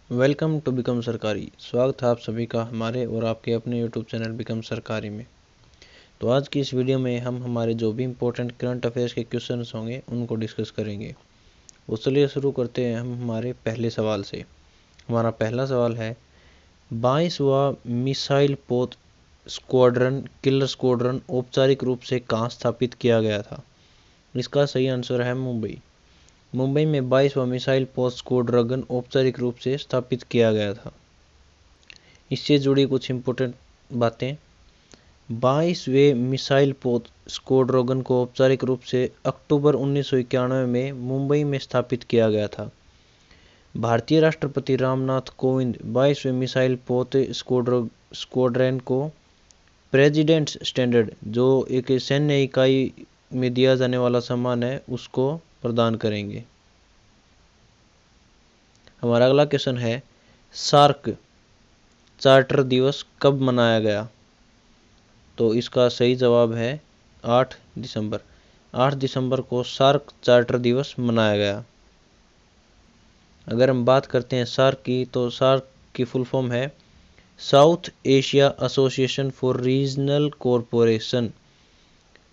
Welcome to become सरकारी। स्वागत है आप सभी का हमारे और आपके अपने यूट्यूब चैनल बिकम सरकारी में। तो आज की इस वीडियो में हम हमारे जो भी इम्पोर्टेंट करंट अफेयर्स के क्वेश्चंस होंगे उनको डिस्कस करेंगे। तो चलिए शुरू करते हैं हम हमारे पहले सवाल से। हमारा पहला सवाल है 22वां मिसाइल पोत स्क्वाड्रन किलर स्क्वाड्रन औपचारिक रूप से कहाँ स्थापित किया गया था। इसका सही आंसर है मुंबई। मुंबई में 22वां मिसाइल पोत स्क्वाड्रन औपचारिक रूप से स्थापित किया गया था। इससे जुड़ी कुछ इम्पोर्टेंट बातें। 22वें मिसाइल पोत स्क्वाड्रन को औपचारिक रूप से अक्टूबर 1991 में मुंबई में स्थापित किया गया था। भारतीय राष्ट्रपति रामनाथ कोविंद 22वें मिसाइल पोत स्क्वाड्रन को प्रेसिडेंट्स स्टैंडर्ड, जो एक सैन्य इकाई में दिया जाने वाला सम्मान है, उसको प्रदान करेंगे। हमारा अगला क्वेश्चन है सार्क चार्टर दिवस कब मनाया गया। तो इसका सही जवाब है 8 दिसंबर। 8 दिसंबर को सार्क चार्टर दिवस मनाया गया। अगर हम बात करते हैं सार्क की, तो सार्क की फुल फॉर्म है south Asia association for regional corporation.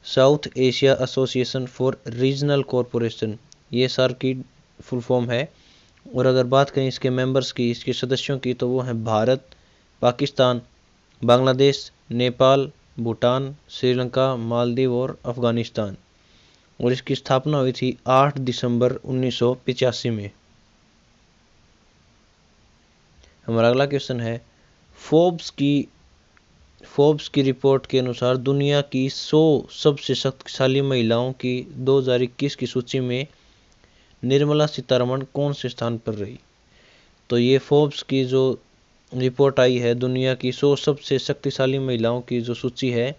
South Asia association for regional corporation, ये सार्क की फुल फॉर्म है। और अगर बात करें इसके मेंबर्स की, इसके सदस्यों की, तो वो हैं भारत, पाकिस्तान, बांग्लादेश, नेपाल, भूटान, श्रीलंका, मालदीव और अफगानिस्तान। और इसकी स्थापना हुई थी 8 दिसंबर 1985 में। हमारा अगला क्वेश्चन है फोर्ब्स की रिपोर्ट के अनुसार दुनिया की 100 सबसे शक्तिशाली महिलाओं की 2021 की सूची में निर्मला सीतारमण कौन से स्थान पर रही। तो ये फोर्ब्स की जो रिपोर्ट आई है, दुनिया की 100 सबसे शक्तिशाली महिलाओं की जो सूची है,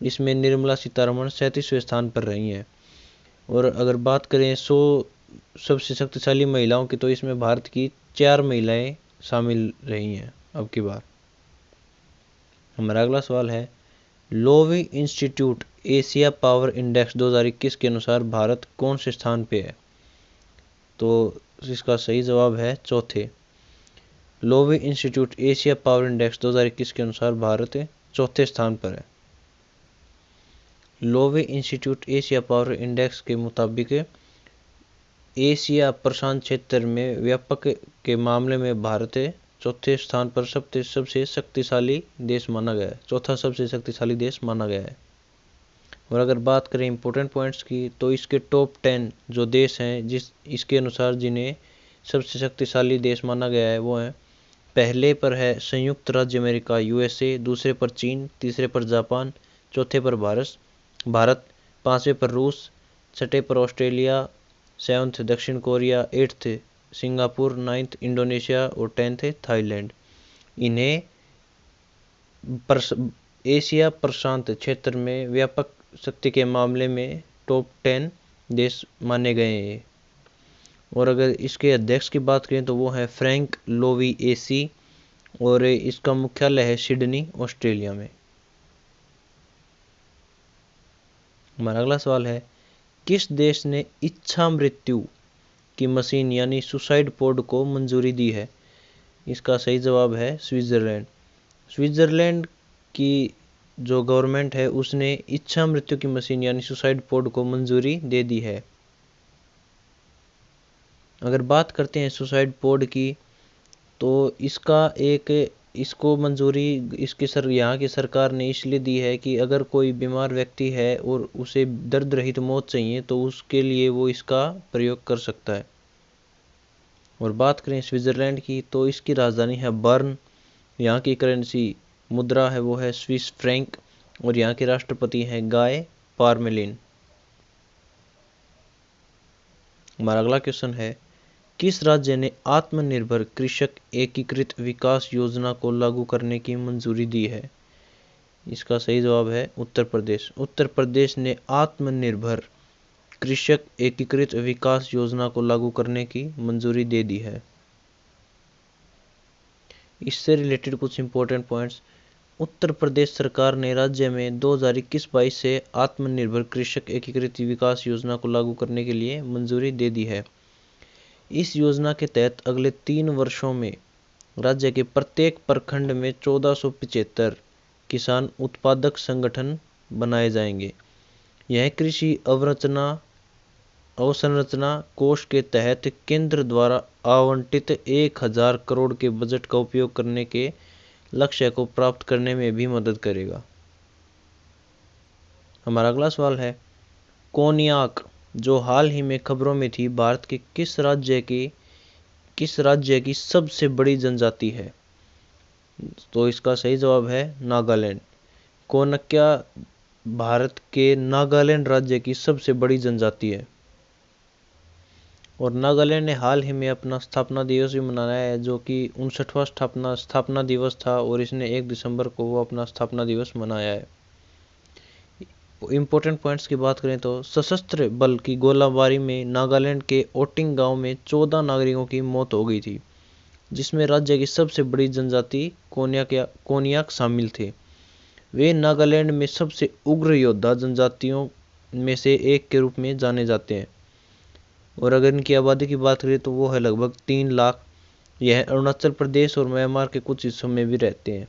इसमें निर्मला सीतारमण 37वें स्थान पर रही हैं। और अगर बात करें 100 सबसे शक्तिशाली महिलाओं की, तो इसमें भारत की 4 महिलाएं शामिल रही हैं अब की बार। हमारा अगला सवाल है Loewi institute Asia power index 2021 के अनुसार भारत कौन से स्थान पे है। तो इसका सही जवाब है चौथे। Loewi institute Asia power index 2021 के अनुसार भारत चौथे स्थान पर है। Loewi institute Asia power index के मुताबिक एशिया प्रशांत क्षेत्र में व्यापक के मामले में भारत चौथे स्थान पर सबसे शक्तिशाली देश माना गया है। चौथा सबसे शक्तिशाली देश माना गया है। और अगर बात करें इंपॉर्टेंट पॉइंट्स की, तो इसके टॉप 10 जो देश हैं इसके अनुसार जिन्हें सबसे शक्तिशाली देश माना गया है, वो हैं पहले पर है संयुक्त राज्य अमेरिका यूएसए, दूसरे पर चीन, तीसरे पर जापान, चौथे पर भारत, पांचवें पर रूस, छठे पर ऑस्ट्रेलिया, सेवन्थ दक्षिण Korea, eighth Singapore, ninth Indonesia और 10th थाईलैंड। इन्हें एशिया प्रशांत क्षेत्र में व्यापक शक्ति के मामले में टॉप 10 देश माने गए हैं। और अगर इसके अध्यक्ष की बात करें, तो वो है फ्रैंक लोवी एसी और इसका मुख्यालय है सिडनी, ऑस्ट्रेलिया में। हमारा अगला सवाल है किस देश ने इच्छा मृत्यु की मशीन यानी सुसाइड पोड को मंजूरी दी है। इसका सही जवाब है स्विट्जरलैंड। स्विट्जरलैंड की जो गवर्नमेंट है उसने इच्छा मृत्यु की मशीन यानी सुसाइड पोड को मंजूरी दे दी है। अगर बात करते हैं सुसाइड पोड की, तो इसको मंजूरी यहाँ की सरकार ने इसलिए दी है कि अगर कोई बीमार व्यक्ति है और उसे दर्द रहित मौत चाहिए, तो उसके लिए वो इसका प्रयोग कर सकता है। और बात करें स्विट्जरलैंड की, तो इसकी राजधानी है बर्न। यहाँ की करेंसी मुद्रा है वो है स्विस फ्रैंक और यहाँ के राष्ट्रपति हैं गाय पारमेलिन। हमारा अगला क्वेश्चन है किस राज्य ने आत्मनिर्भर कृषक एकीकृत विकास योजना को लागू करने की मंजूरी दी है। इसका सही जवाब है उत्तर प्रदेश। उत्तर प्रदेश ने आत्मनिर्भर कृषक एकीकृत विकास योजना को लागू करने की मंजूरी दे दी है। इससे रिलेटेड कुछ इंपॉर्टेंट पॉइंट्स। उत्तर प्रदेश सरकार ने राज्य में 2021-22 से आत्मनिर्भर कृषक एकीकृत विकास योजना को लागू करने के लिए मंजूरी दे दी है। इस योजना के तहत अगले 3 वर्षों में राज्य के प्रत्येक प्रखंड में 1475 किसान उत्पादक संगठन बनाए जाएंगे। यह कृषि अवसंरचना कोष के तहत केंद्र द्वारा आवंटित 1000 करोड़ के बजट का उपयोग करने के लक्ष्य को प्राप्त करने में भी मदद करेगा। हमारा अगला सवाल है, कोनियाक जो हाल ही में खबरों में थी, भारत के किस राज्य की सबसे बड़ी जनजाति है? तो इसका सही जवाब है नागालैंड। कोनक्या भारत के नागालैंड राज्य की सबसे बड़ी जनजाति है। और नागालैंड ने हाल ही में अपना स्थापना दिवस भी मनाया है, जो कि 59वां स्थापना दिवस था, और इसने 1 दिसंबर को वो अपना स्थापना दिवस मनाया है। इम्पोर्टेंट पॉइंट्स की बात करें तो सशस्त्र बल की गोलाबारी में नागालैंड के ओटिंग गांव में 14 नागरिकों की मौत हो गई थी, जिसमें राज्य की सबसे बड़ी जनजाति कोनियाक शामिल थे। वे नागालैंड में सबसे उग्र योद्धा जनजातियों में से एक के रूप में जाने जाते हैं। और अगर इनकी आबादी की बात करें तो वो है लगभग 3 लाख। यह अरुणाचल प्रदेश और म्यांमार के कुछ हिस्सों में भी रहते हैं।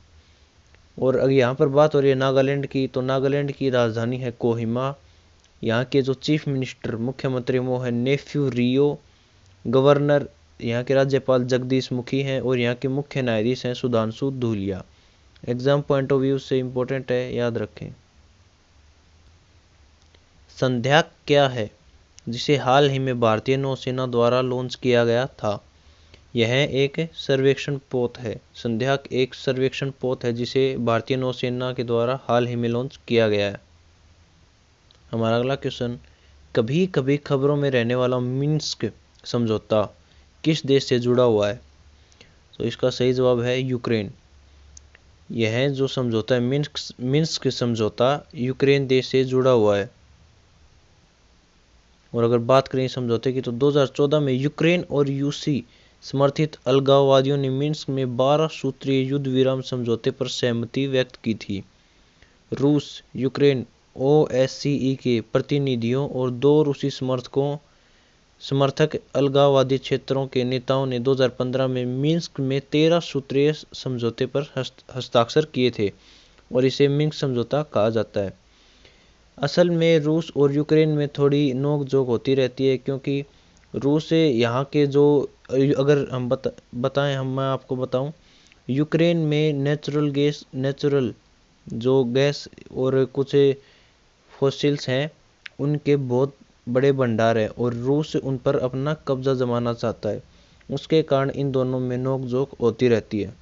और अगर यहाँ पर बात हो रही है नागालैंड की, तो नागालैंड की राजधानी है कोहिमा। यहाँ के जो चीफ मिनिस्टर मुख्यमंत्री वो है नेफ्यू रियो। गवर्नर यहाँ के राज्यपाल जगदीश मुखी हैं, और यहाँ के मुख्य न्यायाधीश हैं Sudhanshu Dhulia. Exam point of view से इम्पोर्टेंट है, याद रखें। संध्याक क्या है, जिसे हाल ही में भारतीय नौसेना द्वारा लॉन्च किया गया था? यह एक सर्वेक्षण पोत है। संध्याक एक सर्वेक्षण पोत है जिसे भारतीय नौसेना के द्वारा हाल ही में लॉन्च किया गया है। हमारा अगला क्वेश्चन, कभी कभी खबरों में रहने वाला मिन्स्क समझौता किस देश से जुड़ा हुआ है? तो इसका सही जवाब है यूक्रेन। यह जो समझौता है मिन्स्क समझौता यूक्रेन देश से जुड़ा हुआ है। और अगर बात करें समझौते की, तो 2014 में यूक्रेन और रूसी समर्थित अलगाववादियों ने मिन्स्क में 12 सूत्रीय युद्ध विराम समझौते पर सहमति व्यक्त की थी। रूस, यूक्रेन, OSCE के प्रतिनिधियों और 2 रूसी समर्थक अलगाववादी क्षेत्रों के नेताओं ने 2015 में मिन्स्क में 13 सूत्रीय समझौते पर हस्ताक्षर किए थे, और इसे मिन्स्क समझौता कहा जाता है। असल में रूस और यूक्रेन में थोड़ी नोक-झोंक होती रहती है, क्योंकि रूस यहाँ के जो, अगर हम मैं आपको बताऊं, यूक्रेन में नेचुरल जो गैस और कुछ फॉसिल्स हैं, उनके बहुत बड़े भंडार है, और रूस उन पर अपना कब्जा जमाना चाहता है। उसके कारण इन दोनों में नोक-झोंक होती रहती है।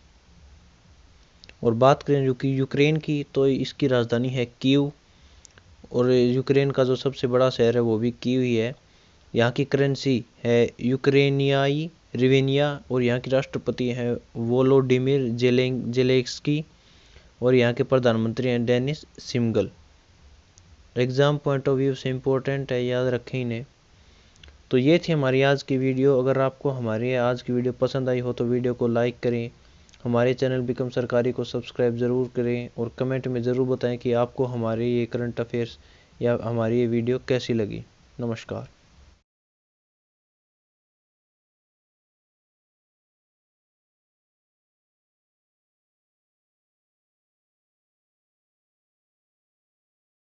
और बात करें यूक्रेन की, तो इसकी राजधानी है कीव, और यूक्रेन का जो सबसे बड़ा शहर है वो भी कीव ही है। यहाँ की करेंसी है यूक्रेनियाई रिवेनिया, और यहाँ के राष्ट्रपति हैं वोलोडिमिर जेलेंस्की, और यहाँ के प्रधानमंत्री हैं Denys Shmyhal. Exam point of view से इम्पोर्टेंट है, याद रखें इन्हें। तो ये थी हमारी आज की वीडियो। अगर आपको हमारी आज की वीडियो पसंद आई हो तो वीडियो को लाइक करें, हमारे चैनल बिकम सरकारी को सब्सक्राइब ज़रूर करें, और कमेंट में ज़रूर बताएं कि आपको हमारे ये करंट अफेयर्स या हमारी ये वीडियो कैसी लगी। नमस्कार।